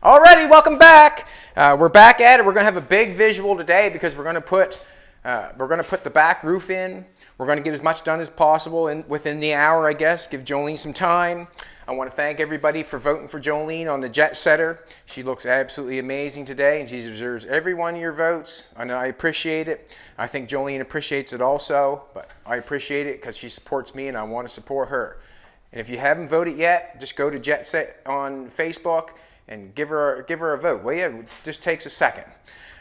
Alrighty, welcome back. We're back at it. We're going to have a big visual today because we're going to put the back roof in. We're going to get as much done as possible within the hour, I guess. Give Jolene some time. I want to thank everybody for voting for Jolene on the Jet Setter. She looks absolutely amazing today, and she deserves every one of your votes. And I appreciate it. I think Jolene appreciates it also, but I appreciate it because she supports me, and I want to support her. And if you haven't voted yet, just go to Jet Set on Facebook and give her a vote. Well, yeah, it just takes a second.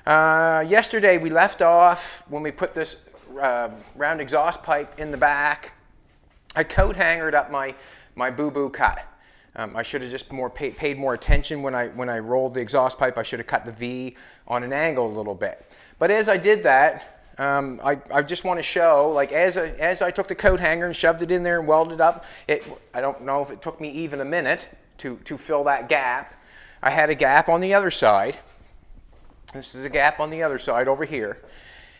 Yesterday we left off when we put this round exhaust pipe in the back. I coat hangered up my boo-boo cut. I should have just paid more attention when I rolled the exhaust pipe. I should have cut the V on an angle a little bit. But as I did that, I just want to show, like as I took the coat hanger and shoved it in there and welded it up, I don't know if it took me even a minute to fill that gap. I had a gap on the other side. This is a gap on the other side over here.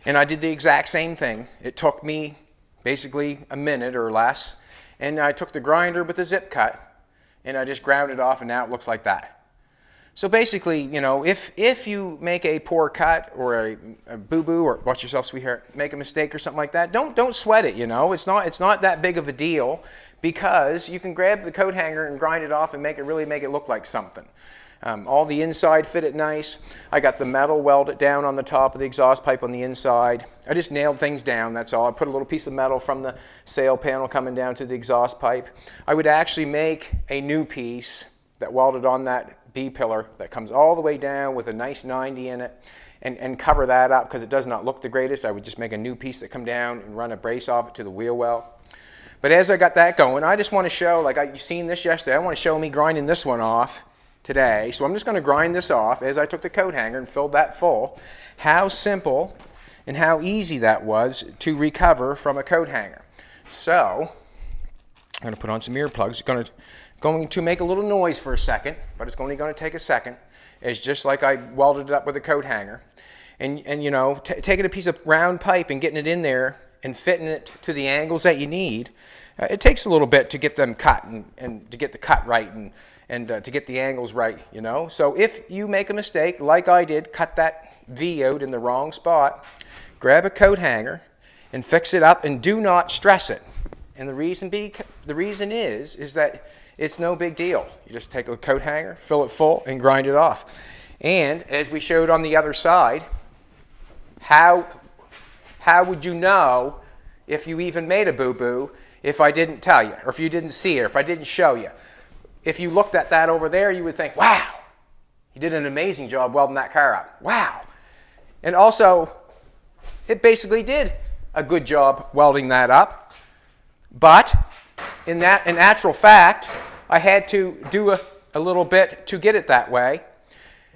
And I did the exact same thing. It took me basically a minute or less. And I took the grinder with the zip cut and I just ground it off, and now it looks like that. So basically, you know, if you make a poor cut or a boo-boo, or watch yourself, sweetheart, make a mistake or something like that, don't sweat it, you know. It's not that big of a deal, because you can grab the coat hanger and grind it off and really make it look like something. All the inside fitted nice. I got the metal welded down on the top of the exhaust pipe on the inside. I just nailed things down, that's all. I put a little piece of metal from the sail panel coming down to the exhaust pipe. I would actually make a new piece that welded on that B-pillar that comes all the way down with a nice 90 in it, and cover that up because it does not look the greatest. I would just make a new piece that come down and run a brace off it to the wheel well. But as I got that going, I just want to show, like you've seen this yesterday, I want to show me grinding this one off today. So I'm just going to grind this off as I took the coat hanger and filled that full. How simple and how easy that was to recover from a coat hanger. So I'm going to put on some earplugs. It's going to make a little noise for a second, but it's only going to take a second. It's just like I welded it up with a coat hanger. And you know, taking a piece of round pipe and getting it in there and fitting it to the angles that you need, it takes a little bit to get them cut and to get the cut right and to get the angles right, you know. So if you make a mistake, like I did, cut that V out in the wrong spot, grab a coat hanger and fix it up, and do not stress it. And the reason is that it's no big deal. You just take a coat hanger, fill it full, and grind it off. And as we showed on the other side, how would you know if you even made a boo-boo if I didn't tell you, or if you didn't see it, or if I didn't show you? If you looked at that over there, you would think, wow, you did an amazing job welding that car up. Wow. And also, it basically did a good job welding that up. But in actual fact, I had to do a little bit to get it that way.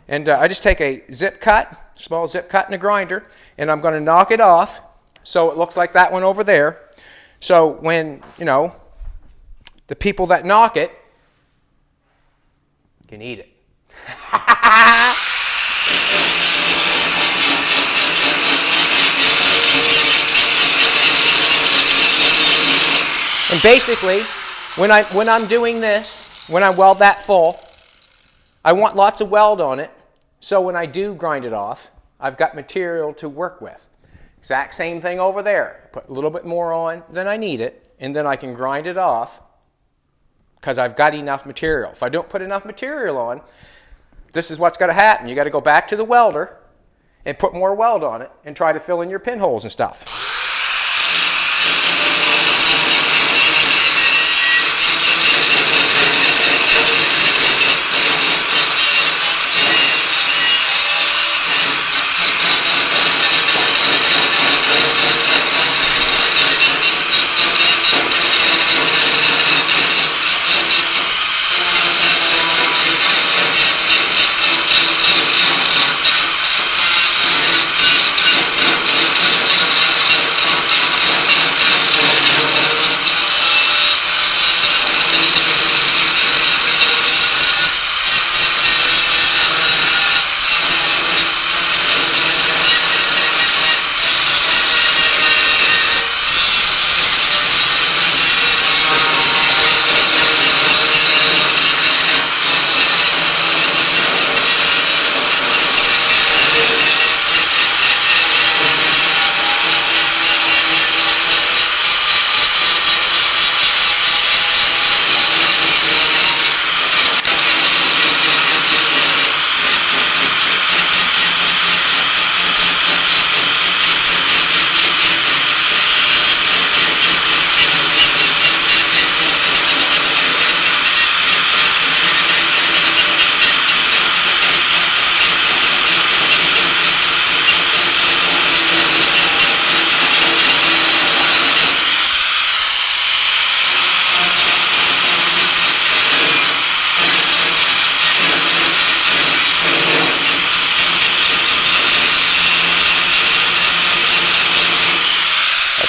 And I just take a zip cut, small zip cut and a grinder, and I'm going to knock it off so it looks like that one over there. So when, you know, the people that knock it can eat it. And basically, when I'm doing this, when I weld that full, I want lots of weld on it, so when I do grind it off, I've got material to work with. Exact same thing over there. Put a little bit more on than I need it, and then I can grind it off because I've got enough material. If I don't put enough material on, this is what's got to happen. You got to go back to the welder and put more weld on it and try to fill in your pinholes and stuff.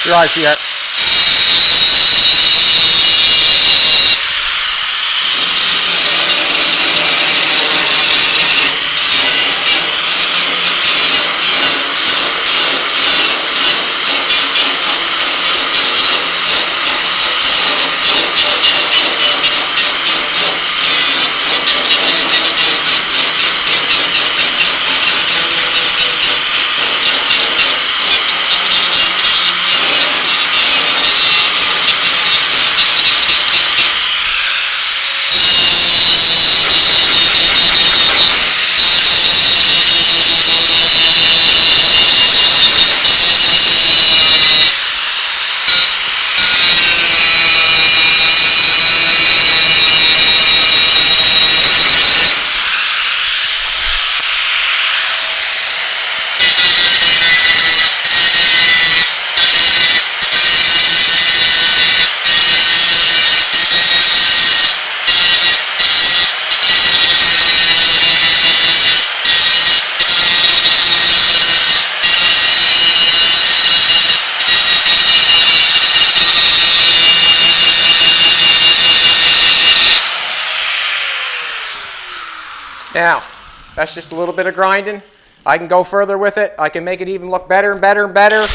your eyes, sweetheart. Now, that's just a little bit of grinding. I can go further with it. I can make it even look better and better and better.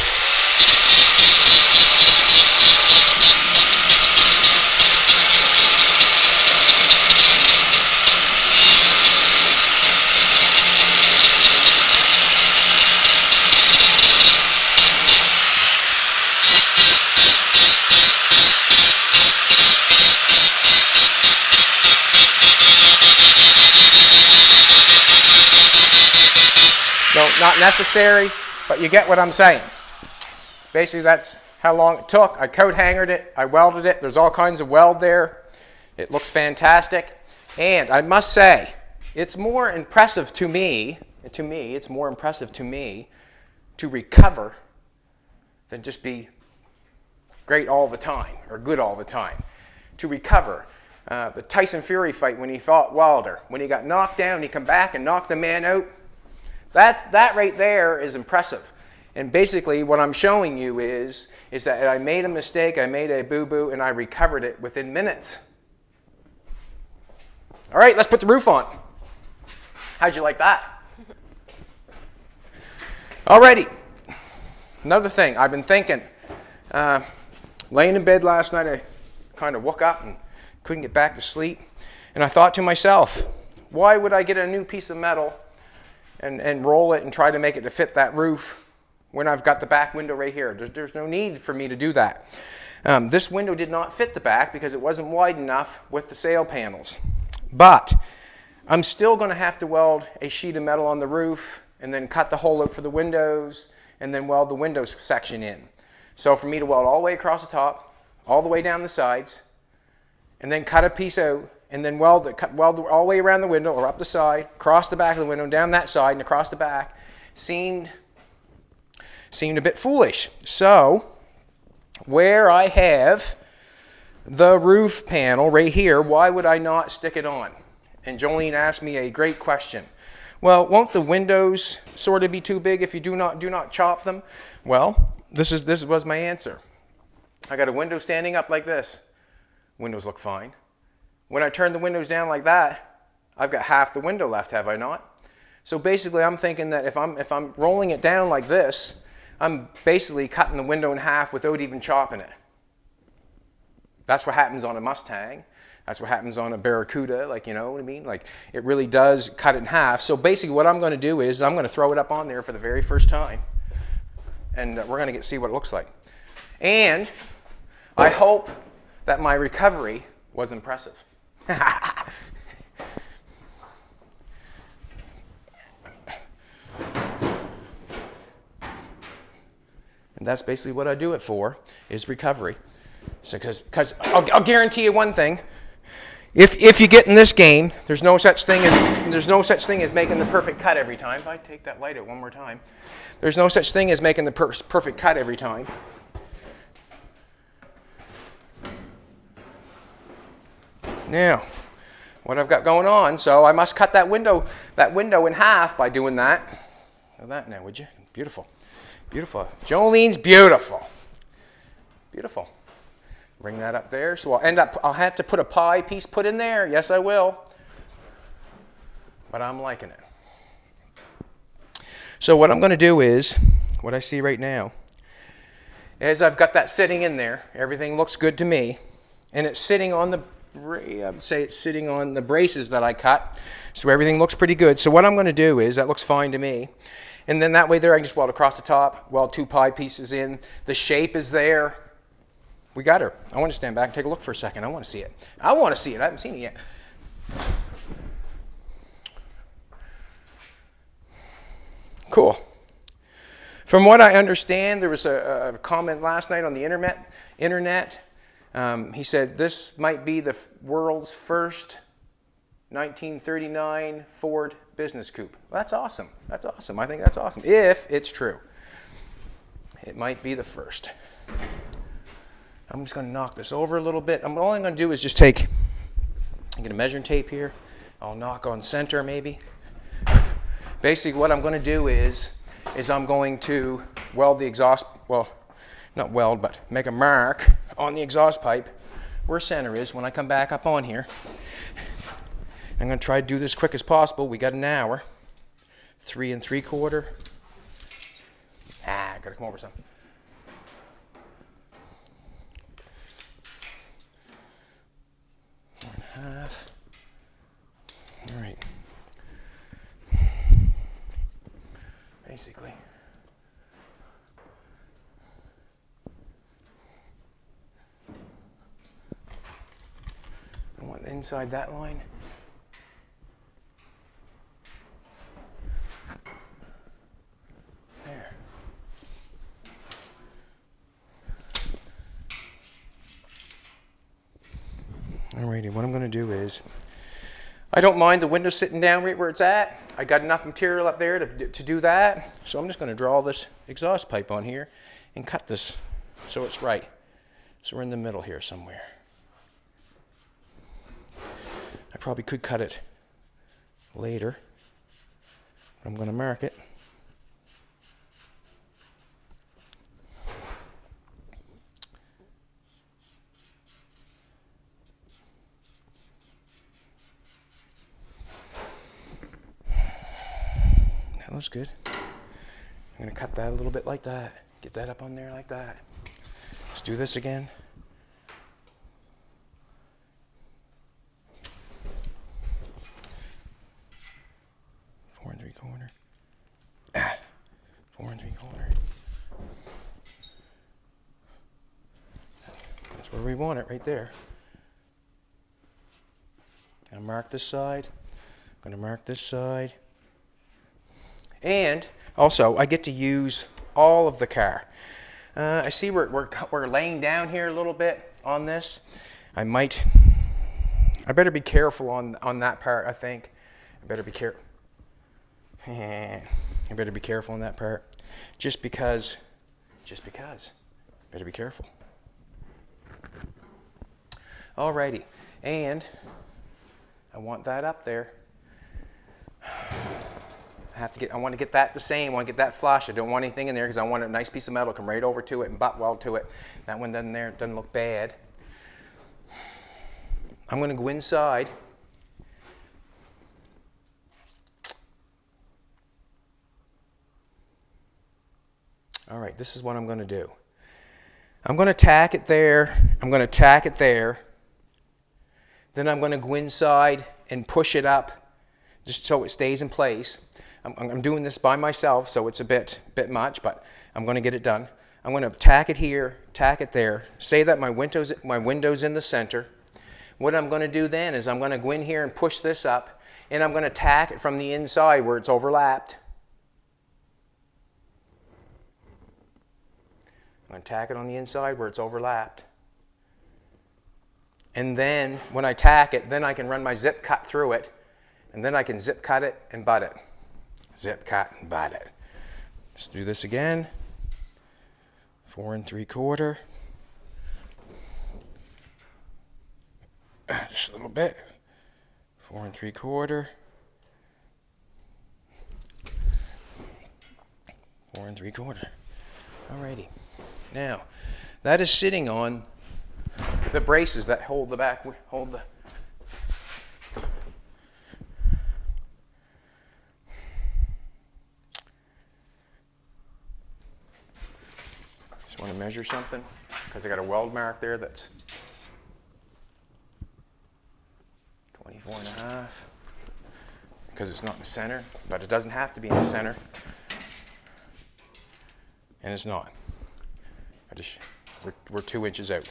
So not necessary, but you get what I'm saying. Basically, that's how long it took. I coat hangered it, I welded it. There's all kinds of weld there. It looks fantastic. And I must say, it's more impressive to me, it's more impressive to me to recover than just be great all the time or good all the time. To recover. The Tyson Fury fight when he fought Wilder, when he got knocked down, he come back and knocked the man out. That right there is impressive. And basically what I'm showing you is that I made a mistake, I made a boo-boo, and I recovered it within minutes. All right, let's put the roof on. How'd you like that? Alrighty. Another thing, I've been thinking. Laying in bed last night, I kind of woke up and couldn't get back to sleep. And I thought to myself, why would I get a new piece of metal and roll it and try to make it to fit that roof when I've got the back window right here? There's no need for me to do that. This window did not fit the back because it wasn't wide enough with the sail panels. But I'm still going to have to weld a sheet of metal on the roof and then cut the hole out for the windows and then weld the windows section in. So for me to weld all the way across the top, all the way down the sides, and then cut a piece out, and then weld all the way around the window or up the side, across the back of the window, down that side, and across the back, seemed a bit foolish. So, where I have the roof panel right here, why would I not stick it on? And Jolene asked me a great question. Well, won't the windows sort of be too big if you do not chop them? Well, this was my answer. I got a window standing up like this. Windows look fine. When I turn the windows down like that, I've got half the window left, have I not? So basically I'm thinking that if I'm rolling it down like this, I'm basically cutting the window in half without even chopping it. That's what happens on a Mustang. That's what happens on a Barracuda, like, you know what I mean? Like, it really does cut it in half. So basically what I'm going to do is I'm going to throw it up on there for the very first time. And we're going to see what it looks like. And I hope that my recovery was impressive. And that's basically what I do it for, is recovery. So, because I'll guarantee you one thing: if you get in this game, there's no such thing as making the perfect cut every time. If I take that light out one more time, there's no such thing as making the perfect cut every time. Now, what I've got going on, so I must cut that window in half by doing that. Look at that now, would you? Beautiful. Beautiful. Jolene's beautiful. Beautiful. Bring that up there. So I'll have to put a pie piece put in there. Yes, I will. But I'm liking it. So what I'm going to do is, what I see right now, is I've got that sitting in there. Everything looks good to me. And it's sitting on the, I would say it's sitting on the braces that I cut. So everything looks pretty good. So what I'm going to do is, that looks fine to me. And then that way there I can just weld across the top, weld 2 pie pieces in. The shape is there. We got her. I want to stand back and take a look for a second. I want to see it. I want to see it. I haven't seen it yet. Cool. From what I understand, there was a comment last night on the internet. He said this might be the world's first 1939 Ford business coupe. Well, that's awesome. That's awesome. I think that's awesome. If it's true. It might be the first. I'm just going to knock this over a little bit. All I'm going to do is just get a measuring tape here. I'll knock on center maybe. Basically what I'm going to do is I'm going to weld the exhaust, well, not weld, but make a mark on the exhaust pipe where center is when I come back up on here. I'm going to try to do this as quick as possible. We got an hour. 3 3/4. Got to come over some. 4 1/2. All right. Basically. I want inside that line. There. Alrighty, what I'm going to do is, I don't mind the window sitting down right where it's at. I got enough material up there to do that. So I'm just going to draw this exhaust pipe on here and cut this so it's right. So we're in the middle here somewhere. I probably could cut it later, but I'm going to mark it. That looks good. I'm going to cut that a little bit like that. Get that up on there like that. Let's do this again. Four and 3/4. 4 3/4. That's where we want it, right there. I'll mark this side. I'm going to mark this side. And also, I get to use all of the car. I see we're laying down here a little bit on this. I better be careful on that part, I think. I better be careful. I better be careful on that part. Just because. Better be careful. Alrighty. And I want that up there. I want to get that the same. I want to get that flush. I don't want anything in there because I want a nice piece of metal to come right over to it and butt weld to it. That one doesn't look bad. I'm going to go inside. All right, this is what I'm going to do. I'm going to tack it there. I'm going to tack it there. Then I'm going to go inside and push it up just so it stays in place. I'm doing this by myself, so it's a bit much, but I'm going to get it done. I'm going to tack it here, tack it there. Say that my window's in the center. What I'm going to do then is I'm going to go in here and push this up, and I'm going to tack it from the inside where it's overlapped. I'm going to tack it on the inside where it's overlapped. And then when I tack it, then I can run my zip cut through it, and then I can zip cut it and butt it. Zip cut and butt it. Let's do this again. 4 3/4. Just a little bit. 4 3/4. 4 3/4. Alrighty. Now, that is sitting on the braces that hold the back, hold the. Just want to measure something because I got a weld mark there that's 24.5 because it's not in the center, but it doesn't have to be in the center, and it's not. We're 2 inches out.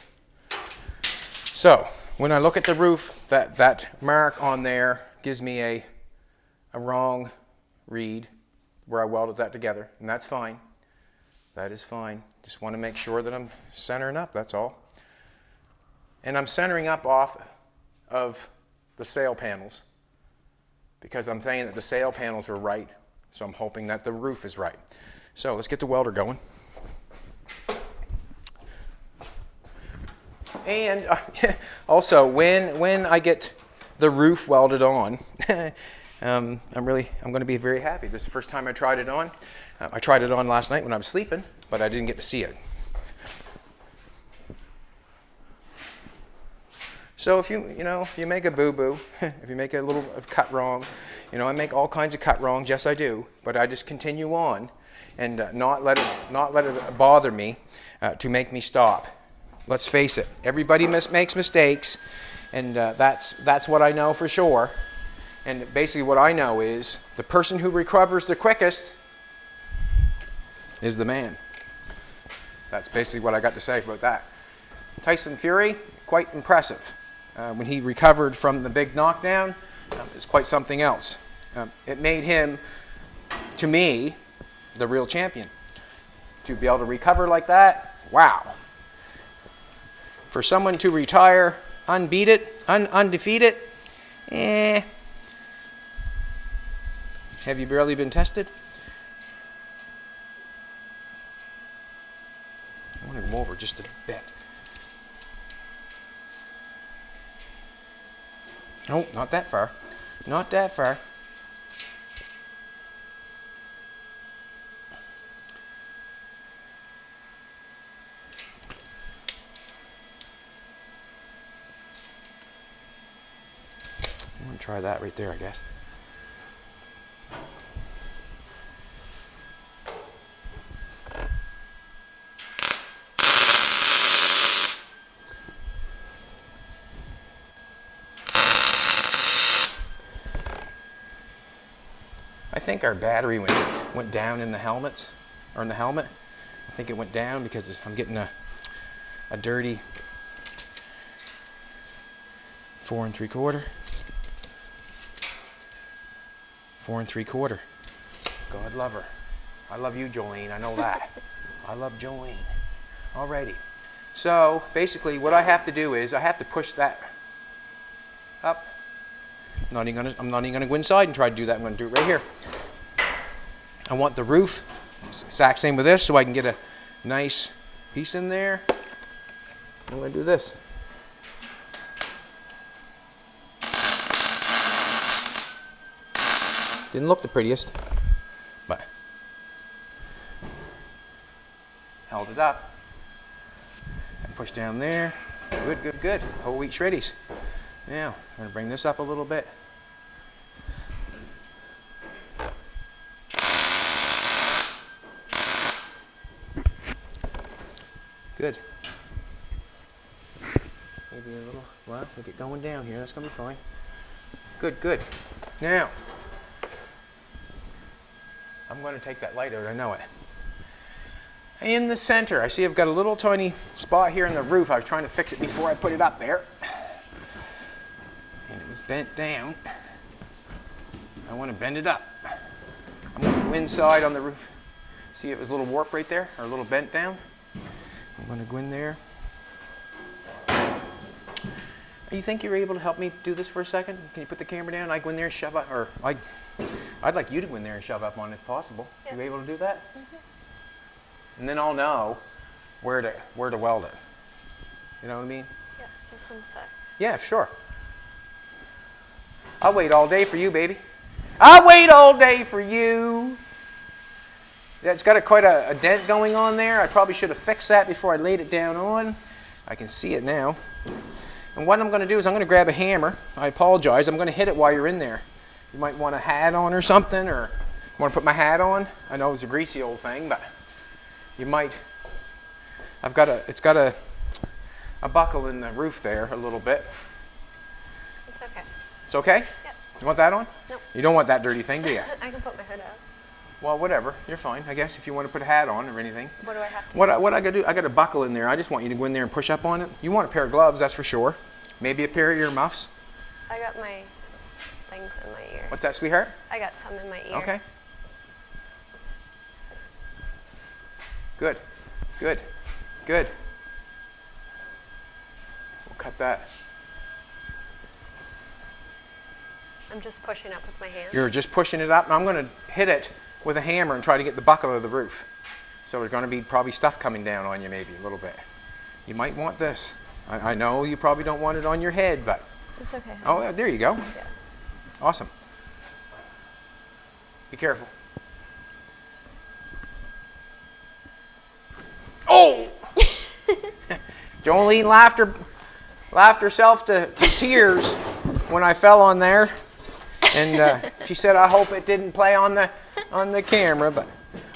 So when I look at the roof, that mark on there gives me a wrong read where I welded that together, and that's fine. That is fine. Just want to make sure that I'm centering up, that's all. And I'm centering up off of the sail panels because I'm saying that the sail panels are right, so I'm hoping that the roof is right. So let's get the welder going. And also, when I get the roof welded on, I'm going to be very happy. This is the first time I tried it on. I tried it on last night when I was sleeping, but I didn't get to see it. So if you make a boo-boo, if you make a little cut wrong, I make all kinds of cut wrongs. Yes, I do, but I just continue on and not let it bother me to make me stop. Let's face it, everybody makes mistakes, and that's what I know for sure. And basically what I know is the person who recovers the quickest is the man. That's basically what I got to say about that. Tyson Fury, quite impressive. When he recovered from the big knockdown, it's quite something else. It made him, to me, the real champion. To be able to recover like that, wow. For someone to retire undefeated, have you barely been tested? I want to go over just a bit. Oh, not that far. Not that far. I'm going to try that right there, I guess. I think our battery went down in the helmets, or in the helmet. I think it went down because I'm getting a dirty 4 3/4. 4 3/4. God love her. I love you, Jolene. I know that. I love Jolene. Alrighty. So basically, what I have to do is I have to push that up. I'm not even gonna go inside and try to do that. I'm gonna do it right here. I want the roof, exact same with this, so I can get a nice piece in there. I'm gonna do this. Didn't look the prettiest, but held it up and push down there. Good, good, good. Whole wheat shreddies. Now, I'm going to bring this up a little bit. Good. Maybe a little, well, we'll get going down here. That's going to be fine. Good, good. Now, I'm going to take that light out. I know it. In the center, I see I've got a little tiny spot here in the roof. I was trying to fix it before I put it up there. And it was bent down. I want to bend it up. I'm going to go inside on the roof. See it was a little warp right there, or a little bent down. I'm going to go in there. You think you're able to help me do this for a second? Can you put the camera down? I go in there and shove up, or I'd like you to go in there and shove up on it if possible. Yeah. You able to do that? Mm-hmm. And then I'll know where to weld it. You know what I mean? Yeah, just one sec. Yeah, sure. I'll wait all day for you, baby. I'll wait all day for you. it's got quite a dent going on there. I probably should have fixed that before I laid it down on. I can see it now. And what I'm going to do is I'm going to grab a hammer. I apologize. I'm going to hit it while you're in there. You might want a hat on or something, or want to put my hat on. I know it's a greasy old thing, but you might. It's got a buckle in the roof there a little bit. It's okay. It's okay? Yep. You want that on? Nope. You don't want that dirty thing, do you? I can put my hood up. Well, whatever. You're fine, I guess, if you want to put a hat on or anything. What do I have to What I got to do, I got a buckle in there. I just want you to go in there and push up on it. You want a pair of gloves, that's for sure. Maybe a pair of earmuffs. I got my things in my ear. What's that, sweetheart? I got some in my ear. Okay. Good. Good. Good. We'll cut that. I'm just pushing up with my hands. You're just pushing it up. And I'm going to hit it with a hammer and try to get the buckle out of the roof. So there's going to be probably stuff coming down on you maybe a little bit. You might want this. I know you probably don't want it on your head, but... It's okay. Oh, there you go. Yeah. Awesome. Be careful. Oh! Jolene laughed herself to tears when I fell on there. And she said, I hope it didn't play on the camera. But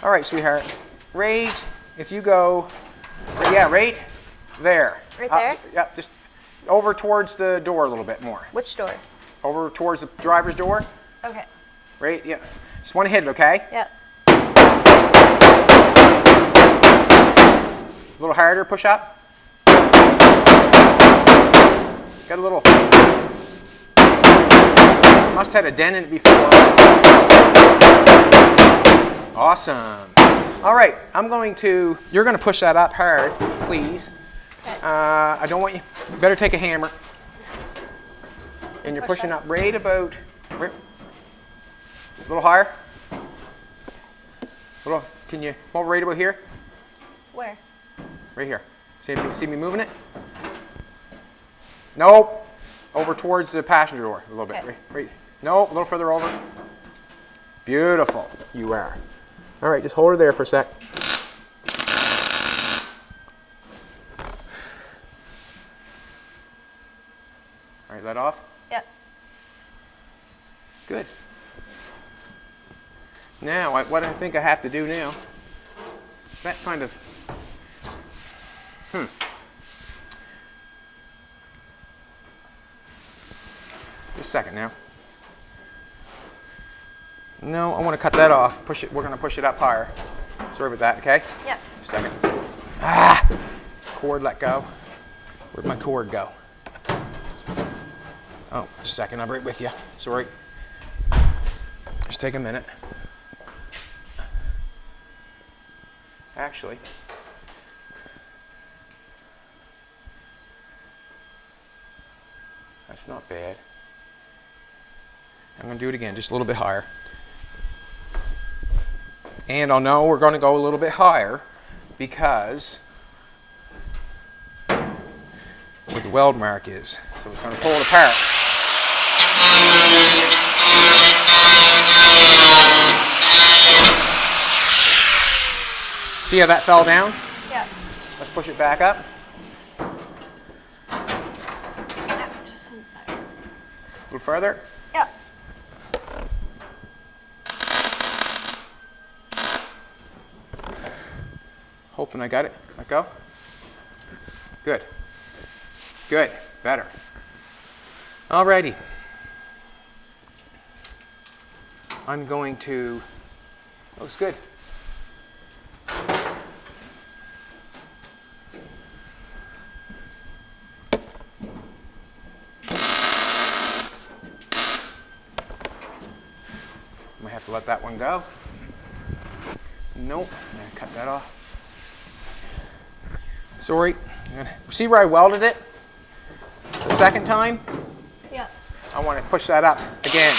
all right, sweetheart. Right, if you go, yeah, right there. Right there? Yep, just over towards the door a little bit more. Which door? Over towards the driver's door. Okay. Right, yeah. Just want to hit it, okay? Yep. A little harder, push up. Got a little, must have had a dent in it before. Awesome. All right, you're going to push that up hard, please. Okay. I don't want you better take a hammer. And you're pushing up right about, a little higher. Can you move right about here? Where? Right here. See me moving it? Nope. Over towards the passenger door a little bit. Okay. Right. Nope, a little further over. Beautiful. You are. All right, just hold her there for a sec. All right, let off. Yep. Good. Now, what I think I have to do now, that kind of, Just a second now. No, I want to cut that off. Push it. We're going to push it up higher. Sorry about that, okay? Yep. Just a second. Ah! Cord let go. Where'd my cord go? Oh, just a second. I'm right with you. Sorry. Just take a minute. Actually, that's not bad. I'm going to do it again, just a little bit higher. And I'll know we're going to go a little bit higher because where the weld mark is. So it's going to pull it apart. See how that fell down? Yeah. Let's push it back up. No, just one side. A little further. Yeah. Hoping I got it. Let go. Good. Good. Better. Alrighty. I'm going to. That looks good. Might have to let that one go. Nope. I'm gonna cut that off. Sorry. See where I welded it the second time? Yeah. I want to push that up again.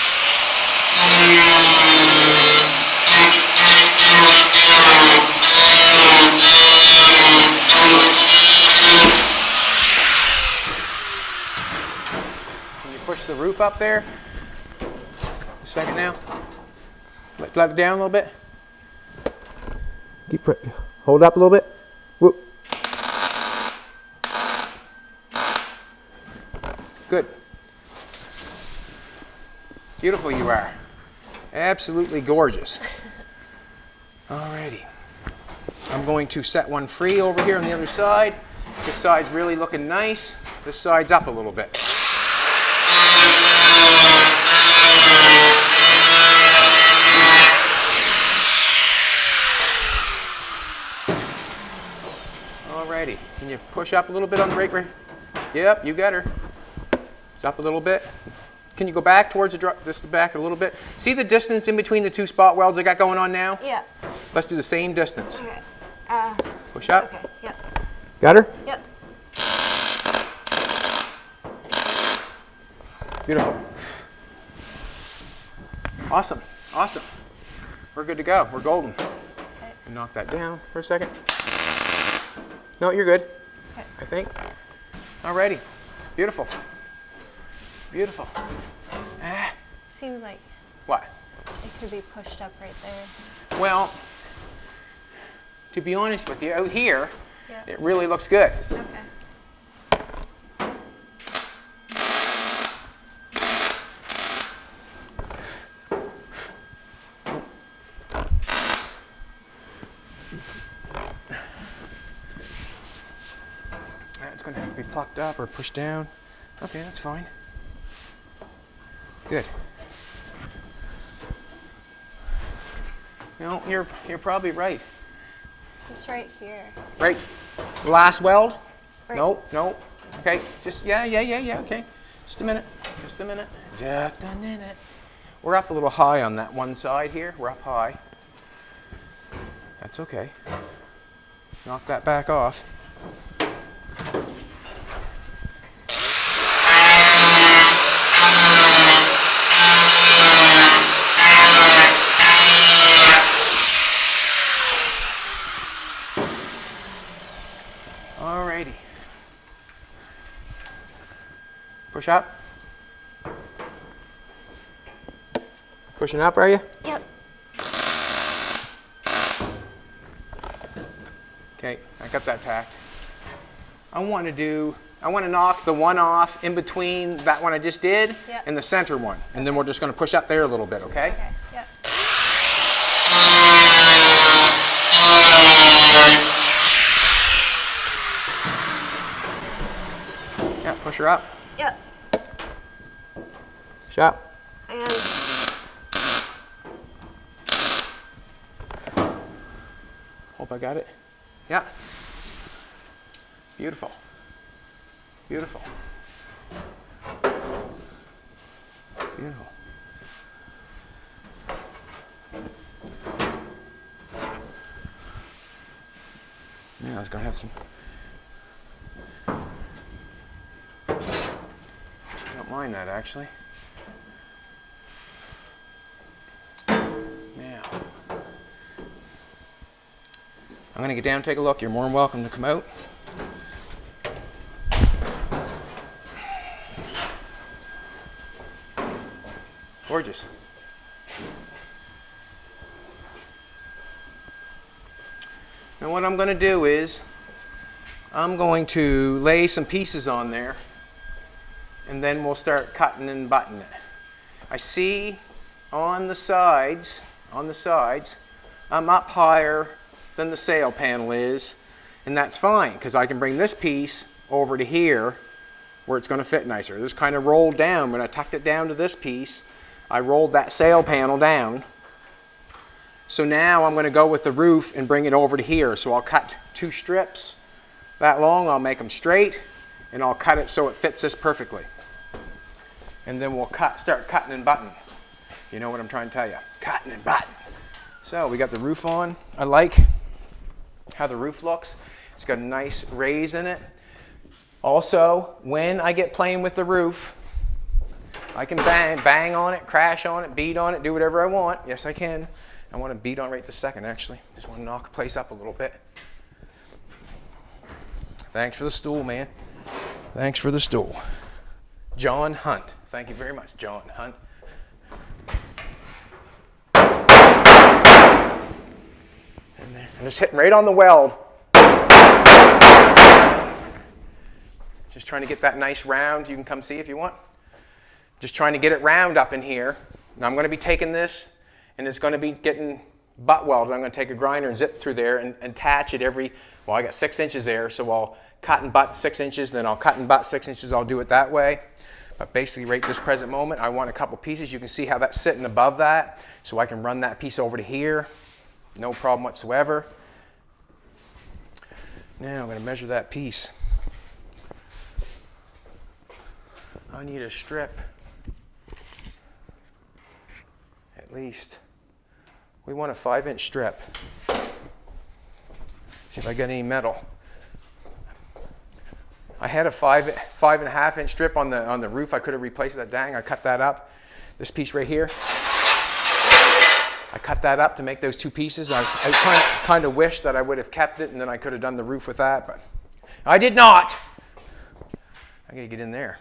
Can you push the roof up there? A second now. Let it down a little bit. Hold up a little bit. Whoop. Good. Beautiful you are. Absolutely gorgeous. Alrighty. I'm going to set one free over here on the other side. This side's really looking nice. This side's up a little bit. Alrighty. Can you push up a little bit on the brake? Yep, you got her. It's up a little bit. Can you go back towards just the back a little bit? See the distance in between the two spot welds I got going on now? Yeah. Let's do the same distance. Okay. Push up. Okay. Yep. Got her? Yep. Beautiful. Awesome. Awesome. We're good to go. We're golden. Okay. Knock that down for a second. No, you're good. Okay. I think. Alrighty. Beautiful. Beautiful. Ah. Seems like What? it could be pushed up right there. Well, to be honest with you, out here, Yeah. it really looks good. Okay. It's going to have to be plucked up or pushed down. Okay, that's fine. Good. No, you're probably right. Just right here. Right. Last weld? Right. Nope, nope. Okay, just, yeah, okay. Just a minute, just a minute, just a minute. We're up a little high on that one side here. We're up high. That's okay. Knock that back off. Alrighty. Push up. Pushing up, are you? Yep. Okay, I got that tacked. I want to knock the one off in between that one I just did Yep. and the center one. And then we're just going to push up there a little bit, okay? Okay. Yep. Yeah, push her up. Yep. Push up. And Hope I got it. Yeah. Beautiful. Beautiful. Beautiful. Yeah, I was going to have some. I don't mind that actually. Now, I'm going to get down and take a look. You're more than welcome to come out. Gorgeous. Now what I'm going to do is I'm going to lay some pieces on there and then we'll start cutting and buttoning it. I see on the sides, I'm up higher than the sail panel is, and that's fine because I can bring this piece over to here where it's going to fit nicer. This kind of rolled down. When I tucked it down to this piece, I rolled that sail panel down. So now I'm going to go with the roof and bring it over to here. So I'll cut 2 strips that long, I'll make them straight, and I'll cut it so it fits this perfectly. And then we'll start cutting and buttoning. You know what I'm trying to tell you. Cutting and buttoning. So we got the roof on. I like how the roof looks. It's got a nice raise in it. Also, when I get playing with the roof, I can bang on it, crash on it, beat on it, do whatever I want. Yes, I can. I want to beat on right this second, actually. Just want to knock the place up a little bit. Thanks for the stool, man. Thanks for the stool. John Hunt. Thank you very much, John Hunt. And in there. I'm just hitting right on the weld. Just trying to get that nice round. You can come see if you want. Just trying to get it round up in here. Now I'm going to be taking this, and it's going to be getting butt welded. I'm going to take a grinder and zip through there and attach it every, well, I got 6 inches there, so I'll cut and butt 6 inches, then I'll cut and butt 6 inches. I'll do it that way. But basically right this present moment, I want a couple pieces. You can see how that's sitting above that, so I can run that piece over to here. No problem whatsoever. Now I'm going to measure that piece. I need a strip. At least. We want a 5-inch strip. See if I get any metal. I had a 5.5-inch strip on the roof. I could have replaced that. Dang, I cut that up. This piece right here. I cut that up to make those 2 pieces. I kind of wish that I would have kept it, and then I could have done the roof with that, but I did not. I gotta get in there.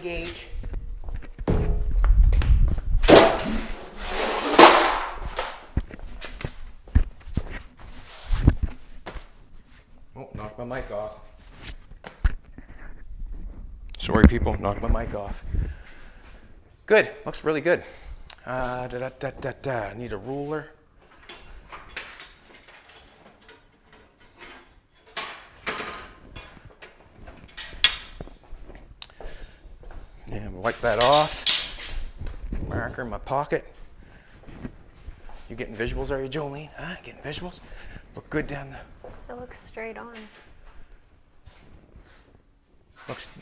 Gauge. Oh, knocked my mic off. Sorry, people, knocked my mic off. Good, looks really good. I need a ruler. Yeah, wipe that off. Marker in my pocket. You getting visuals, are you, Jolene? Huh? Getting visuals? Look good down there. It looks straight on.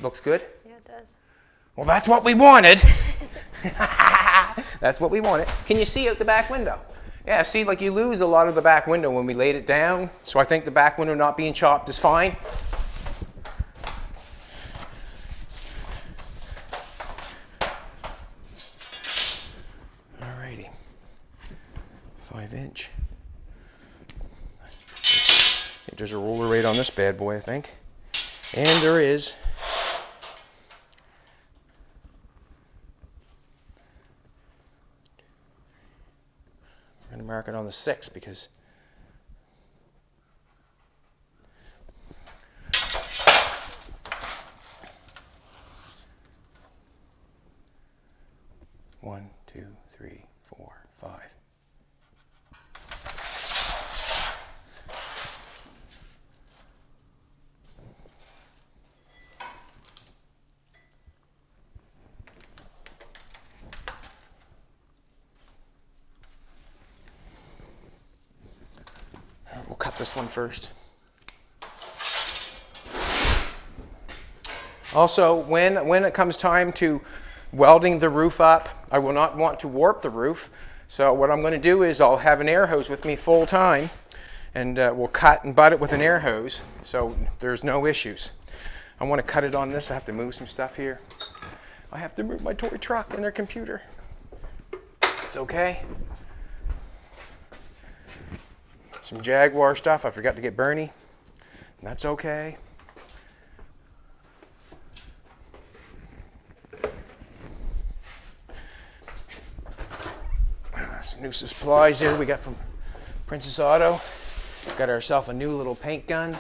Looks good? Yeah, it does. Well, that's what we wanted. That's what we wanted. Can you see out the back window? Yeah, see, like you lose a lot of the back window when we laid it down. So I think the back window not being chopped is fine. Alrighty. 5-inch. There's a roller rate on this bad boy, I think. And there is. I'm going to mark it on the 6 because one, 2, 3, 4, 5. We'll cut this one first. Also, when it comes time to welding the roof up, I will not want to warp the roof. So what I'm going to do is I'll have an air hose with me full time, and we'll cut and butt it with an air hose so there's no issues. I want to cut it on this. I have to move some stuff here. I have to move my toy truck and their computer. It's okay. Some Jaguar stuff. I forgot to get Bernie. That's okay. Some new supplies here we got from Hiltz Auto. Got ourselves a new little paint gun.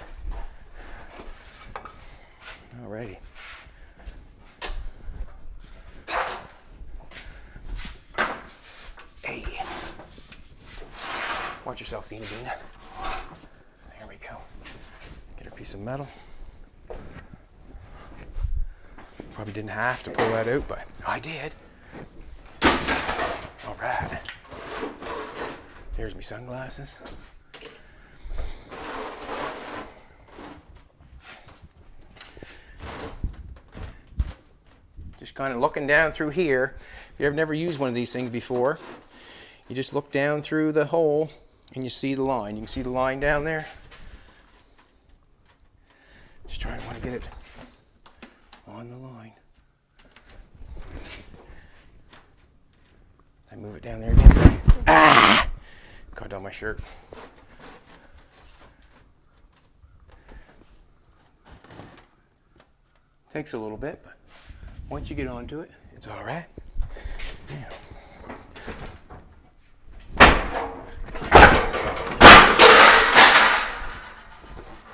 Alrighty. Hey. Watch yourself, Fina Bean. There we go. Get a piece of metal. Probably didn't have to pull that out, but I did. All right. There's my sunglasses. Just kind of looking down through here. If you've never used one of these things before, you just look down through the hole and you see the line. You can see the line down there. Just trying to want to get it on the line. I move it down there again. Ah! put on my shirt. Takes a little bit, but once you get onto it, it's all right. Yeah.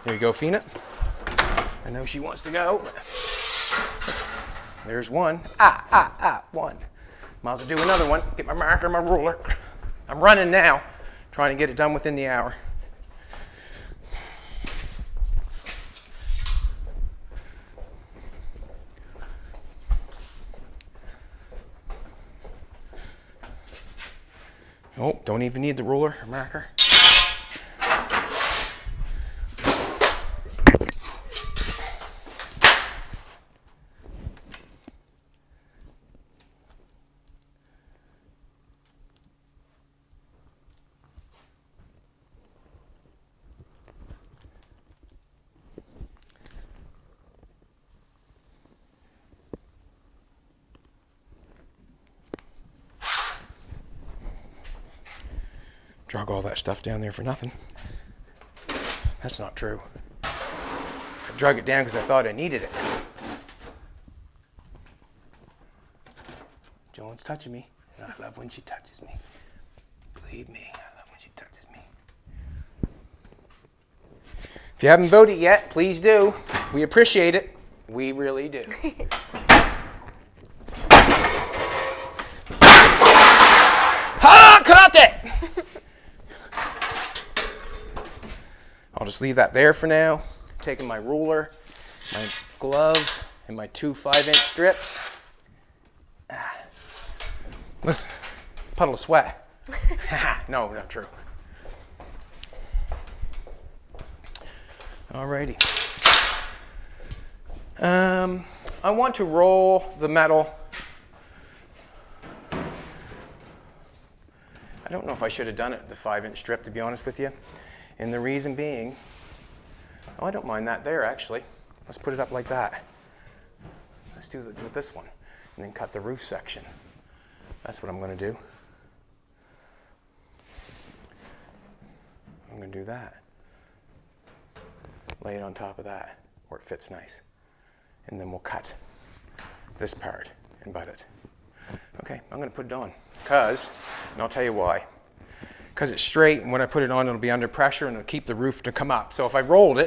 There you go, Fina. I know she wants to go. There's one. One. Might as well do another one. Get my marker, my ruler. I'm running now, trying to get it done within the hour. Oh, don't even need the ruler or marker. Drug all that stuff down there for nothing. That's not true. I drug it down because I thought I needed it. Joan's touching me, and I love when she touches me. Believe me, I love when she touches me. If you haven't voted yet, please do. We appreciate it. We really do. Ha! Karate! I'll just leave that there for now. Taking my ruler, my glove, and my 2 5-inch strips. Look, puddle of sweat. No, not true. Alrighty. I want to roll the metal. I don't know if I should have done it the 5-inch strip, to be honest with you. And the reason being, oh, I don't mind that there, actually. Let's put it up like that. Let's do it with this one, and then cut the roof section. That's what I'm going to do. I'm going to do that. Lay it on top of that, where it fits nice. And then we'll cut this part and butt it. Okay, I'm going to put it on, and I'll tell you why. Because it's straight, and when I put it on, it'll be under pressure, and it'll keep the roof to come up. So if I rolled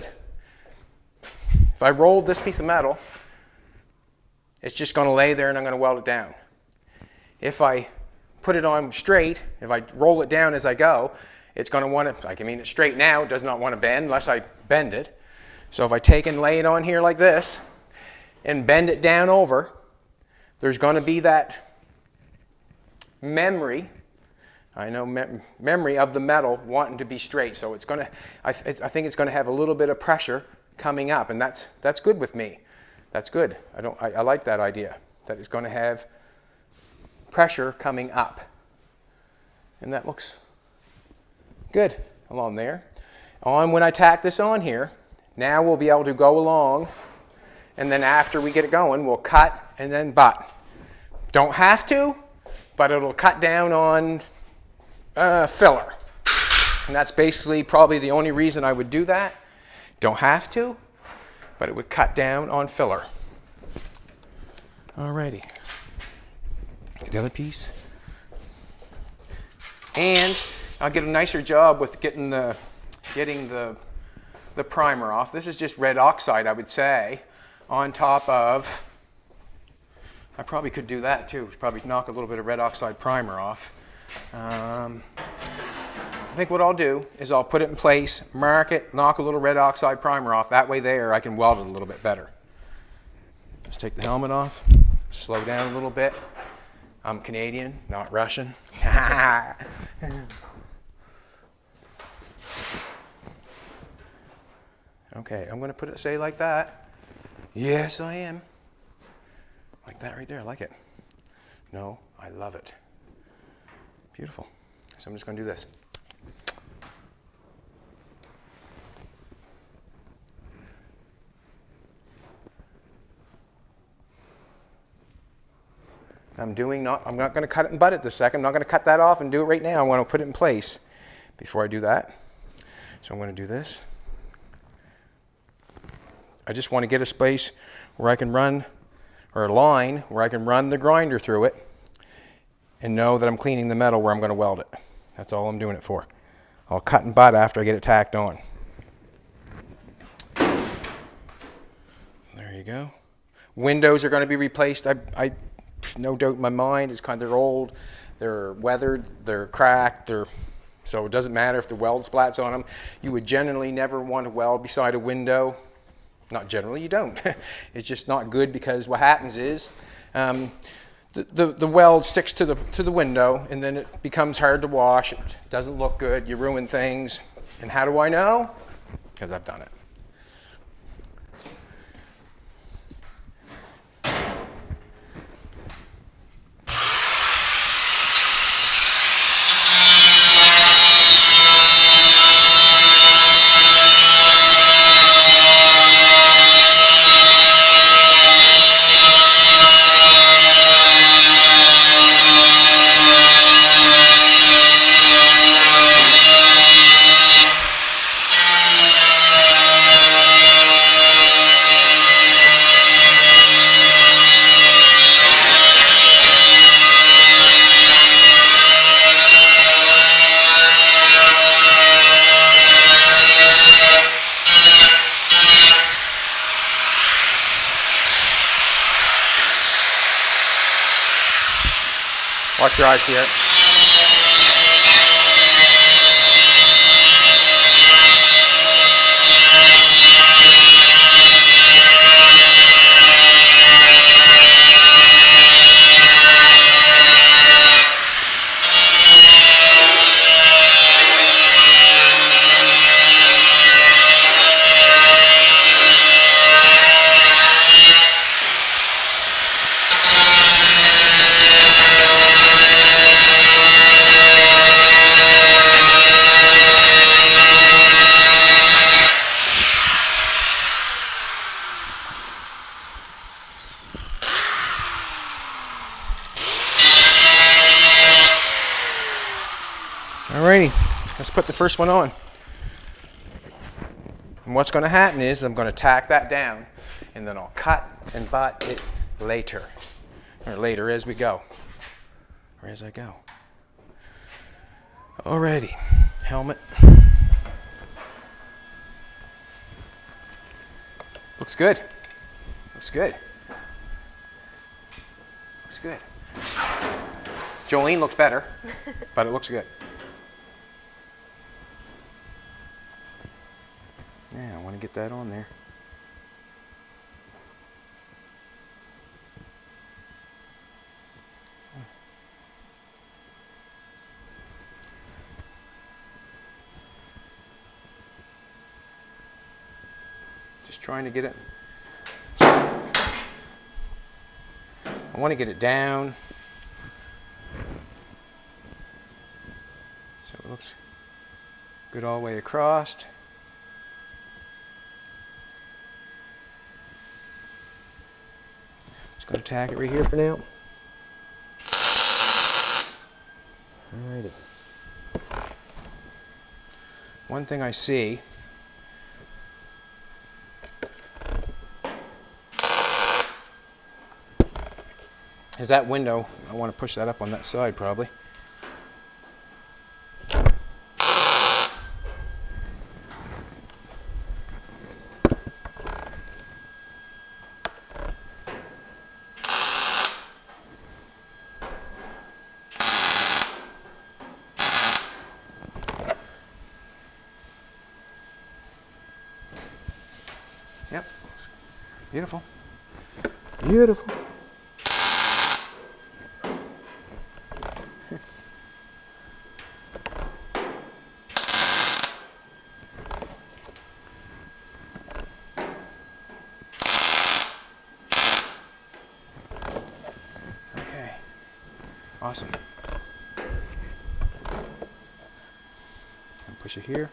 this piece of metal, it's just going to lay there, and I'm going to weld it down. If I put it on straight, if I roll it down as I go, it's going to want to, it's straight now, it does not want to bend unless I bend it. So if I take and lay it on here like this, and bend it down over, there's going to be that memory. I know memory of the metal wanting to be straight, so it's going to. I think it's going to have a little bit of pressure coming up, and that's good with me. That's good. I like that idea that it's going to have pressure coming up, and that looks good along there. When I tack this on here, now we'll be able to go along, and then after we get it going, we'll cut and then butt. Don't have to, but it'll cut down on filler. And that's basically probably the only reason I would do that. Don't have to, but it would cut down on filler. Alrighty. The other piece. And I'll get a nicer job with getting the primer off. This is just red oxide, I would say, on top of, I probably could do that too. Probably knock a little bit of red oxide primer off. I think what I'll do is I'll put it in place, mark it, knock a little red oxide primer off. That way there I can weld it a little bit better. Let's take the helmet off, slow down a little bit. I'm Canadian, not Russian. Okay, I'm going to put it, say like that. Yes, I am. Like that right there, I like it. No, I love it. Beautiful. So I'm just going to do this. I'm not going to cut it and butt it this second. I'm not going to cut that off and do it right now. I want to put it in place before I do that. So I'm going to do this. I just want to get a space where I can run, or a line where I can run the grinder through it and know that I'm cleaning the metal where I'm going to weld it. That's all I'm doing it for. I'll cut and butt after I get it tacked on. There you go. Windows are going to be replaced. I no doubt in my mind, they're old, they're weathered, they're cracked, so it doesn't matter if the weld splats on them. You would generally never want to weld beside a window. Not generally, you don't. It's just not good, because what happens is the weld sticks to the window, and then it becomes hard to wash. It doesn't look good. You ruin things. And how do I know? Because I've done it. Watch your eyes here. Alrighty, let's put the first one on. And what's going to happen is I'm going to tack that down, and then I'll cut and butt it later. Or later as we go. Or as I go. Alrighty, helmet. Looks good. Looks good. Looks good. Jolene looks better, but it looks good. Yeah, I want to get that on there. Just trying to get it. I want to get it down so it looks good all the way across. Going to tack it right here for now. Alrighty. One thing I see is that window. I want to push that up on that side probably. Yep. Beautiful. Beautiful. Okay. Awesome. And push it here.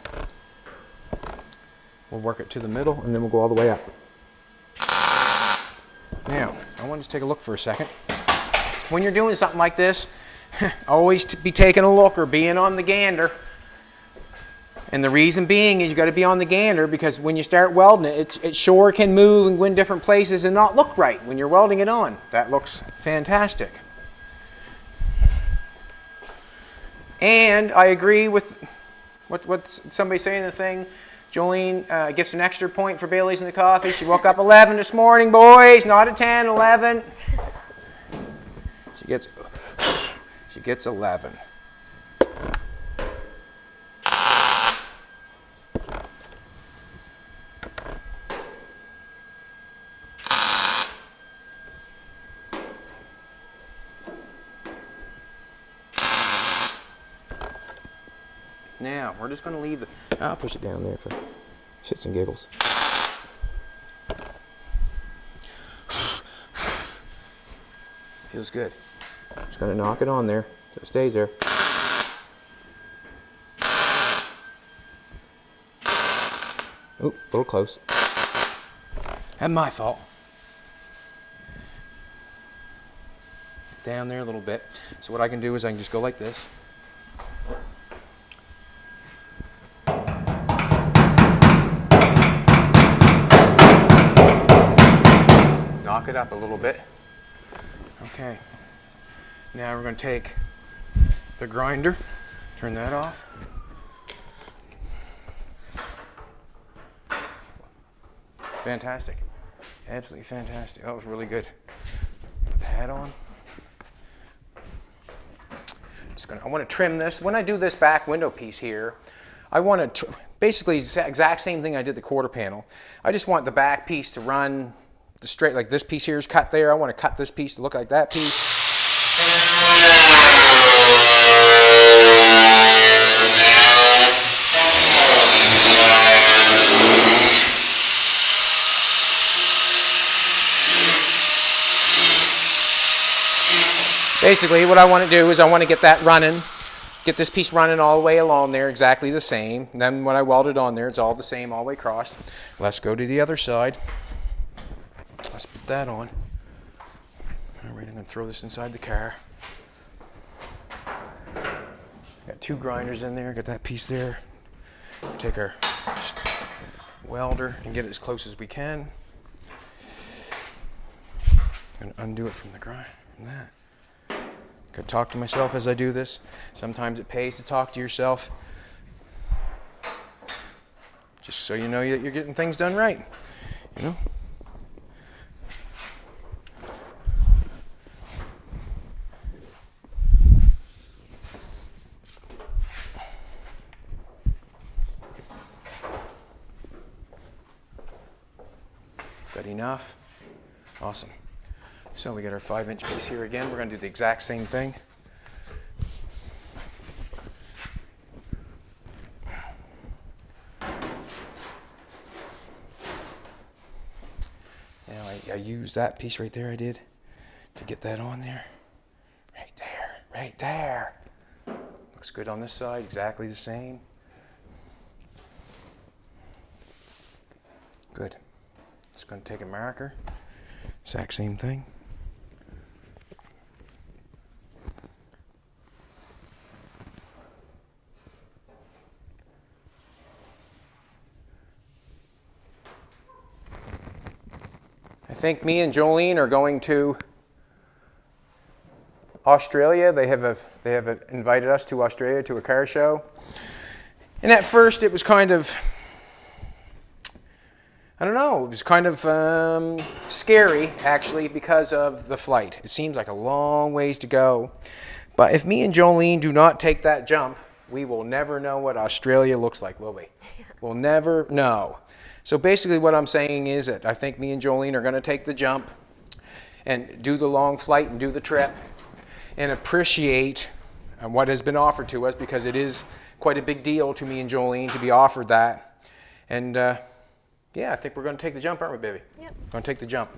We'll work it to the middle, and then we'll go all the way up. Now, I want to just take a look for a second. When you're doing something like this, always be taking a look or being on the gander. And the reason being is you got to be on the gander, because when you start welding it, it sure can move and go in different places and not look right when you're welding it on. That looks fantastic. And I agree with what somebody saying in the thing. Jolene gets an extra point for Bailey's in the coffee. She woke up 11 this morning, boys, not a 10, 11. She gets 11. Now, we're just going to leave I'll push it down there for shits and giggles. Feels good. Just going to knock it on there so it stays there. Oop, a little close. That's my fault. Down there a little bit. So what I can do is I can just go like this. Knock it up a little bit. Okay. Now we're going to take the grinder, turn that off. Fantastic. Absolutely fantastic. That was really good. Put the hat on. I want to trim this. When I do this back window piece here, I want to basically exact same thing I did the quarter panel. I just want the back piece to run the straight, like this piece here is cut there. I want to cut this piece to look like that piece. Basically, what I want to do is I want to get that running, get this piece running all the way along there, exactly the same. And then when I weld it on there, it's all the same all the way across. Let's go to the other side. Let's put that on. All right, I'm going to throw this inside the car. Got two grinders in there, got that piece there. Take our welder and get it as close as we can. I'm going to undo it from the grind, from that. Got to talk to myself as I do this. Sometimes it pays to talk to yourself. Just so you know that you're getting things done right, you know? Got enough? Awesome. So we got our 5-inch piece here again. We're going to do the exact same thing. Now I used that piece right there I did to get that on there. Right there, right there. Looks good on this side, exactly the same. Good. Just going to take a marker, exact same thing. I think me and Jolene are going to Australia. They have invited us to Australia to a car show. And at first it was kind of, I don't know, it was kind of scary actually because of the flight. It seems like a long ways to go. But if me and Jolene do not take that jump, we will never know what Australia looks like, will we? We'll never know. So basically what I'm saying is that I think me and Jolene are going to take the jump and do the long flight and do the trip and appreciate what has been offered to us, because it is quite a big deal to me and Jolene to be offered that. And yeah, I think we're going to take the jump, aren't we, baby? Yep. Going to take the jump.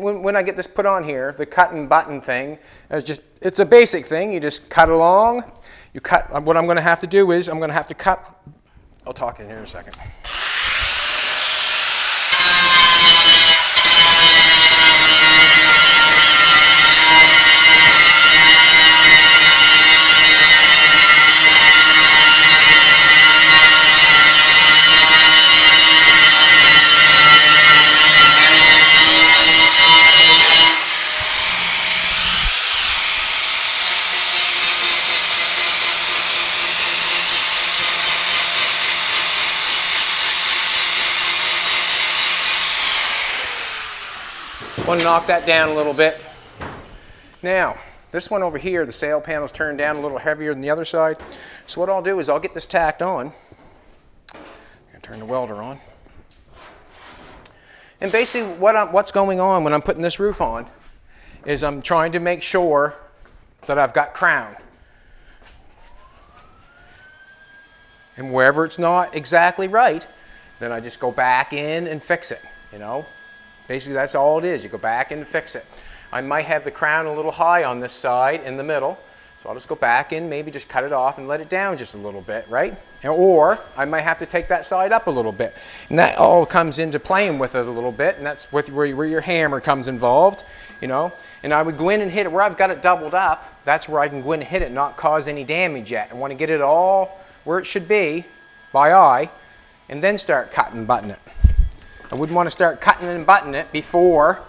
when I get this put on here, the cut and button thing, it's a basic thing. You just cut along. You cut. What I'm going to have to do is I'm going to have to cut. I'll talk in here in a second. Want to knock that down a little bit. Now, this one over here, the sail panel's turned down a little heavier than the other side. So what I'll do is I'll get this tacked on. I'm going to turn the welder on. And basically what's going on when I'm putting this roof on is I'm trying to make sure that I've got crown. And wherever it's not exactly right, then I just go back in and fix it, you know. Basically, that's all it is. You go back and fix it. I might have the crown a little high on this side in the middle, so I'll just go back and maybe just cut it off and let it down just a little bit, right? Or I might have to take that side up a little bit. And that all comes into playing with it a little bit, and that's where your hammer comes involved, you know. And I would go in and hit it where I've got it doubled up. That's where I can go in and hit it and not cause any damage yet. I want to get it all where it should be by eye, and then start cutting and buttoning it. I wouldn't want to start cutting and buttoning it before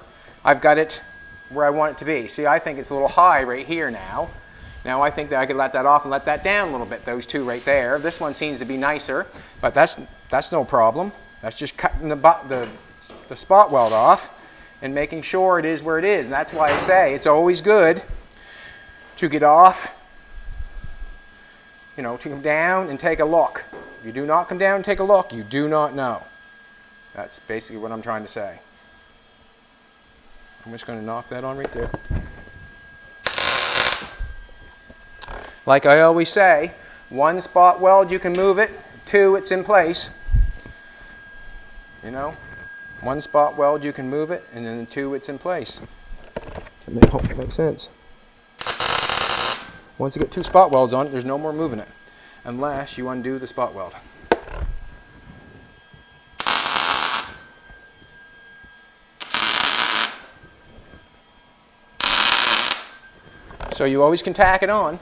I've got it where I want it to be. See, I think it's a little high right here now. Now I think that I could let that off and let that down a little bit, those two right there. This one seems to be nicer, but that's no problem. That's just cutting the spot weld off and making sure it is where it is. And that's why I say it's always good to get off, you know, to come down and take a look. If you do not come down and take a look, you do not know. That's basically what I'm trying to say. I'm just going to knock that on right there. Like I always say, one spot weld, you can move it. Two, it's in place. You know, one spot weld, you can move it, and then two, it's in place. I hope that makes sense. Once you get two spot welds on it, there's no more moving it, unless you undo the spot weld. So you always can tack it on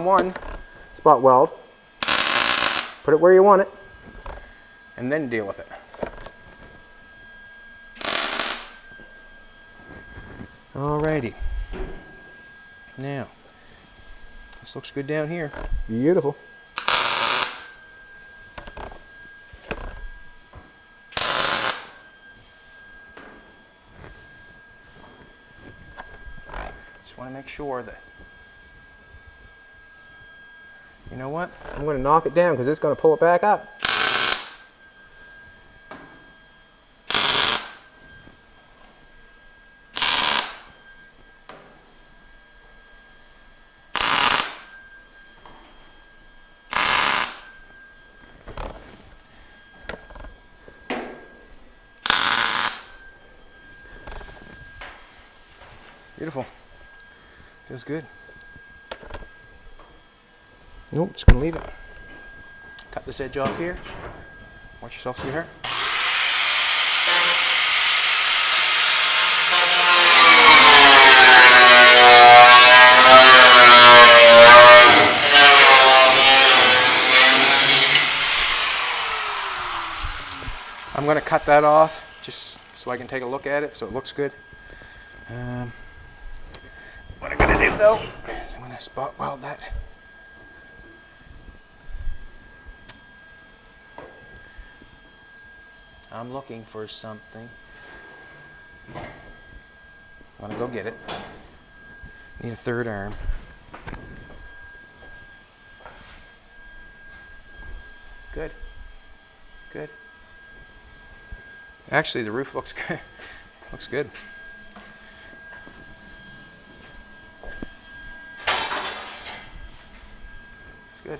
one spot weld, put it where you want it, and then deal with it. Alrighty. Now, this looks good down here. Beautiful. Just want to make sure that, you know what? I'm going to knock it down because it's going to pull it back up. Beautiful. Feels good. Nope, just gonna leave it. Cut this edge off here. Watch yourself, sweetheart. I'm gonna cut that off just so I can take a look at it so it looks good. What I'm going to do though is I'm going to spot weld that. I'm looking for something. I'm going to go get it. Need a third arm. Good. Good. Actually, the roof looks good. Looks good. Good.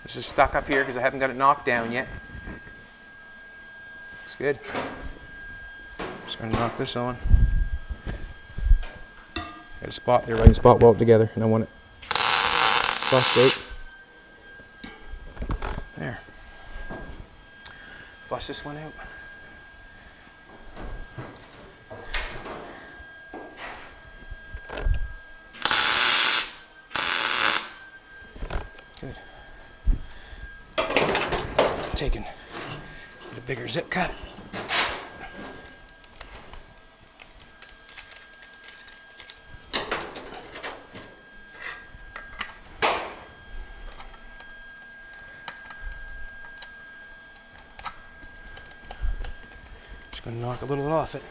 This This is stuck up here because I haven't got it knocked down yet. Looks good. Just going to knock this on. Got a spot there, I can spot weld together, and I want it flush straight. There. Flush this one out. Good. Taking a bigger zip cut. Just going to knock a little off it.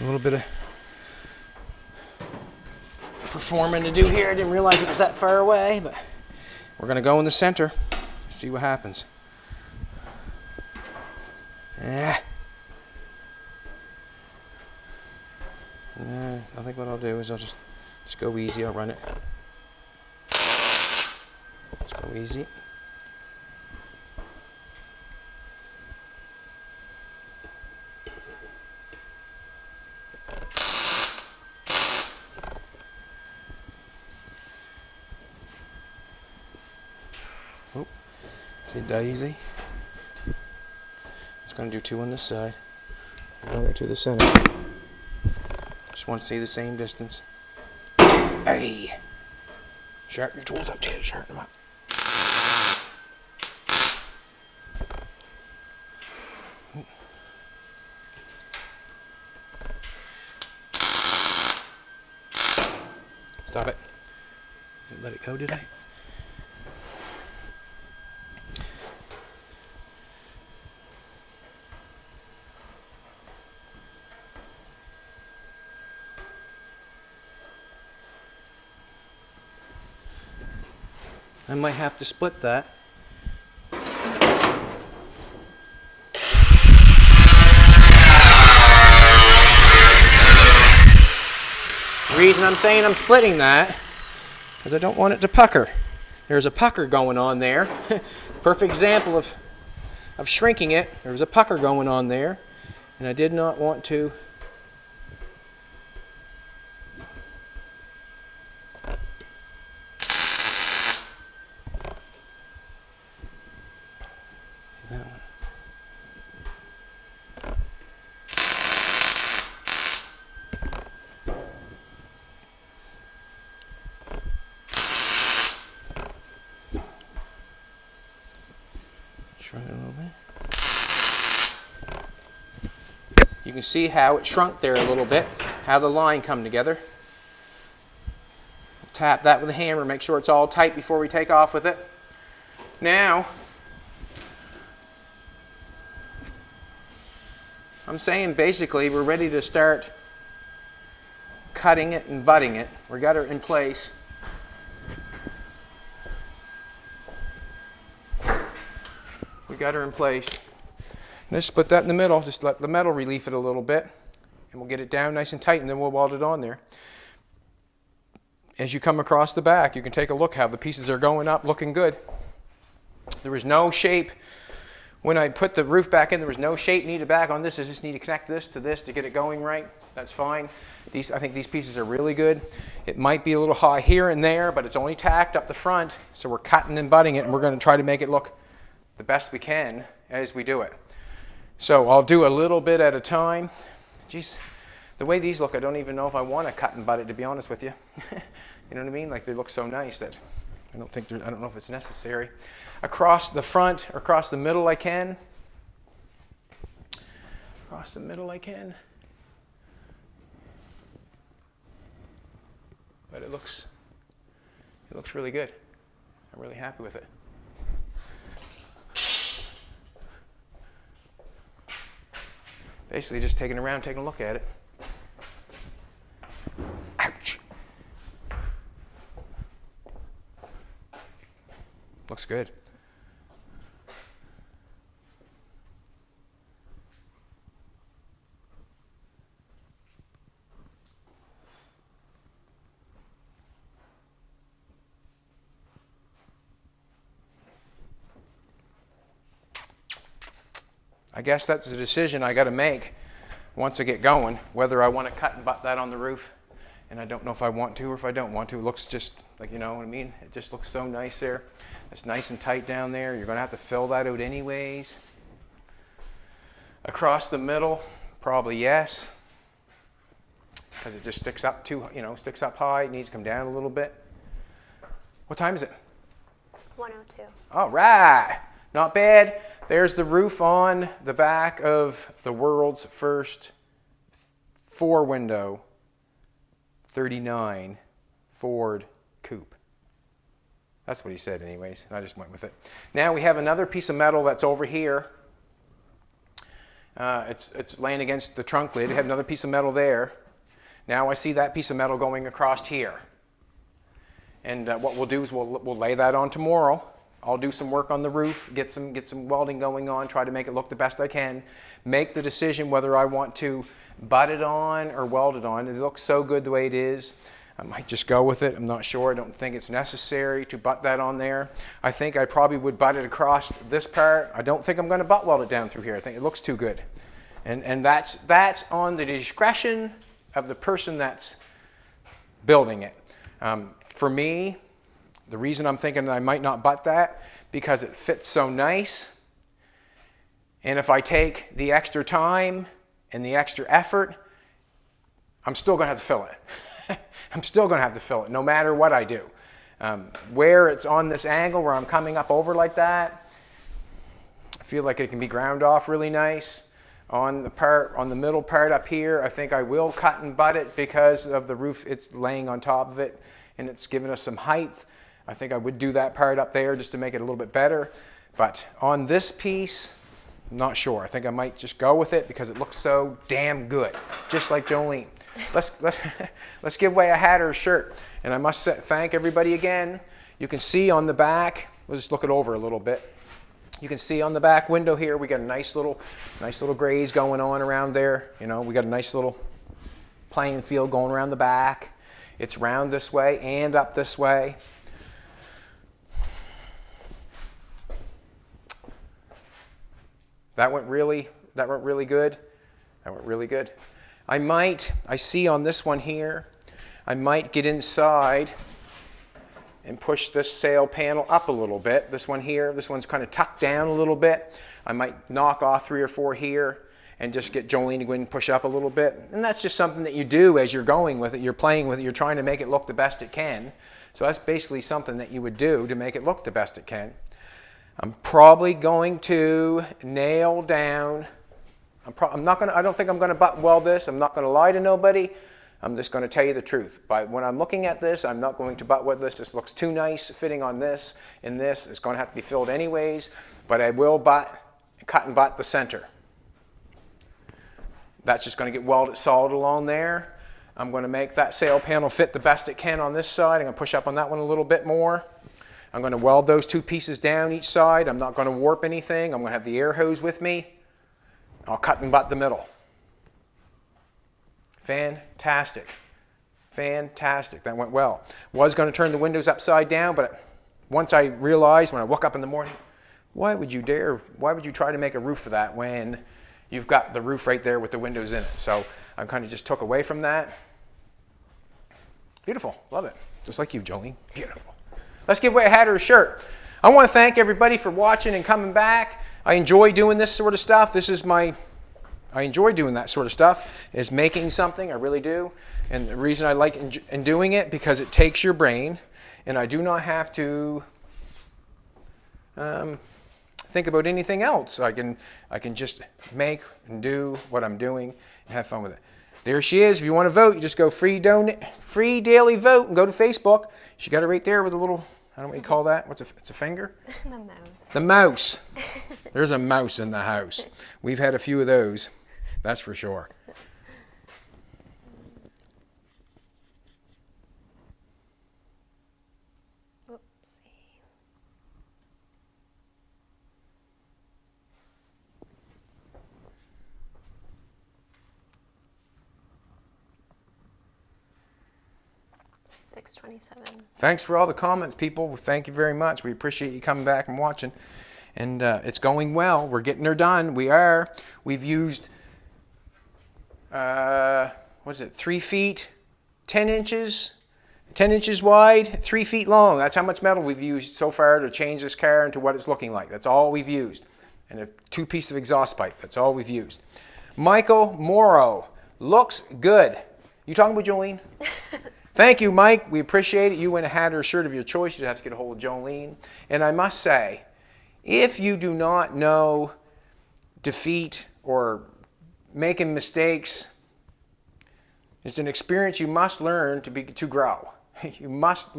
A little bit of performing to do here. I didn't realize it was that far away, but we're going to go in the center, see what happens. I think what I'll do is I'll just go easy. I'll run it. Just go easy. Oh, see daisy. Just going to do 2 on this side. Run it to the center. Just want to see the same distance. Hey! Sharpen your tools up too. Sharpen them up. Stop it. Didn't let it go, did I? I might have to split that. The reason I'm saying I'm splitting that is I don't want it to pucker. There's a pucker going on there. Perfect example of shrinking it. There's a pucker going on there, and I did not want to. That one. Shrunk it a little bit. You can see how it shrunk there a little bit, how the line come together. Tap that with a hammer, make sure it's all tight before we take off with it. Now, I'm saying basically we're ready to start cutting it and butting it. We got it in place. We got her in place. Let's split that in the middle. Just let the metal relief it a little bit, and we'll get it down nice and tight, and then we'll weld it on there. As you come across the back, you can take a look how the pieces are going up, looking good. There was no shape. When I put the roof back in, there was no shape needed back on this. I just need to connect this to get it going right. That's fine. I think these pieces are really good. It might be a little high here and there, but it's only tacked up the front, so we're cutting and butting it, and we're going to try to make it look the best we can as we do it. So I'll do a little bit at a time. Geez, The way these look, I don't even know if I want to cut and butt it, to be honest with you. You know what I mean? Like, they look so nice that I don't know if it's necessary. Across the front or across the middle I can. Across the middle I can. But it looks really good. I'm really happy with it. Basically just taking it around, taking a look at it. Ouch. Looks good. I guess that's a decision I got to make once I get going, whether I want to cut and butt that on the roof. And I don't know if I want to or if I don't want to. It looks just like, you know what I mean? It just looks so nice there. It's nice and tight down there. You're going to have to fill that out anyways. Across the middle, probably yes. Because it just sticks up too, sticks up high. It needs to come down a little bit. What time is it? 1:02. All right. Not bad. There's the roof on the back of the world's first 4-window 39 Ford Coupe. That's what he said anyways, and I just went with it. Now we have another piece of metal that's over here. It's laying against the trunk lid. We have another piece of metal there. Now I see that piece of metal going across here. And what we'll do is we'll lay that on tomorrow. I'll do some work on the roof, get some welding going on, try to make it look the best I can. Make the decision whether I want to butt it on or weld it on. It looks so good the way it is. I might just go with it. I'm not sure. I don't think it's necessary to butt that on there. I think I probably would butt it across this part. I don't think I'm going to butt weld it down through here. I think it looks too good. And that's on the discretion of the person that's building it. For me, the reason I'm thinking that I might not butt that, because it fits so nice. And if I take the extra time and the extra effort, I'm still going to have to fill it. I'm still going to have to fill it no matter what I do. Where it's on this angle where I'm coming up over like that, I feel like it can be ground off really nice. On the middle part up here, I think I will cut and butt it because of the roof. It's laying on top of it and it's giving us some height. I think I would do that part up there just to make it a little bit better. But on this piece, I'm not sure. I think I might just go with it because it looks so damn good, just like Jolene. Let's give away a hat or a shirt. And I must thank everybody again. You can see on the back, we'll just look it over a little bit. You can see on the back window here, we got a nice little graze going on around there. We got a nice little playing field going around the back. It's round this way and up this way. That went really good. That went really good. I see on this one here, I might get inside and push this sail panel up a little bit. This one here, this one's kind of tucked down a little bit. I might knock off 3 or 4 here and just get Jolene to go in and push up a little bit. And that's just something that you do as you're going with it. You're playing with it. You're trying to make it look the best it can. So that's basically something that you would do to make it look the best it can. I'm probably going to nail down. I don't think I'm going to butt weld this. I'm not going to lie to nobody. I'm just going to tell you the truth. But when I'm looking at this, I'm not going to butt weld this. This looks too nice fitting on this and this. It's going to have to be filled anyways. But I will cut and butt the center. That's just going to get welded solid along there. I'm going to make that sail panel fit the best it can on this side. I'm going to push up on that one a little bit more. I'm going to weld those 2 pieces down each side. I'm not going to warp anything. I'm going to have the air hose with me. I'll cut and butt the middle. Fantastic. Fantastic. That went well. Was going to turn the windows upside down, but once I realized when I woke up in the morning, why would you try to make a roof for that when you've got the roof right there with the windows in it? So I kind of just took away from that. Beautiful. Love it. Just like you, Jolene. Beautiful. Let's give away a hat or a shirt. I want to thank everybody for watching and coming back. I enjoy doing this sort of stuff. This is my I enjoy doing that sort of stuff, is making something. I really do. And the reason I like in doing it, because it takes your brain, and I do not have to think about anything else. I can just make and do what I'm doing and have fun with it. There she is. If you want to vote, you just go free daily vote and go to Facebook. She got it right there with a little, I don't know what you call that. It's a finger? The mouse. The mouse. There's a mouse in the house. We've had a few of those, that's for sure. Oopsie. $6.27. Thanks for all the comments, people. Thank you very much. We appreciate you coming back and watching. And it's going well. We're getting her done. We are. We've used, what is it, 3 feet, 10 inches? 10 inches wide, 3 feet long. That's how much metal we've used so far to change this car into what it's looking like. That's all we've used. And 2 pieces of exhaust pipe. That's all we've used. Michael Morrow. Looks good. You talking about Jolene? Thank you, Mike. We appreciate it. You went and had her shirt of your choice. You'd have to get a hold of Jolene. And I must say, if you do not know defeat or making mistakes, it's an experience you must learn to grow. You must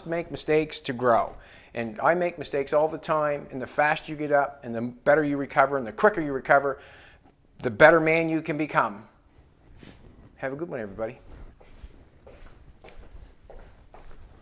make mistakes to grow. And I make mistakes all the time, and the faster you get up and the better you recover and the quicker you recover, the better man you can become. Have a good one, everybody.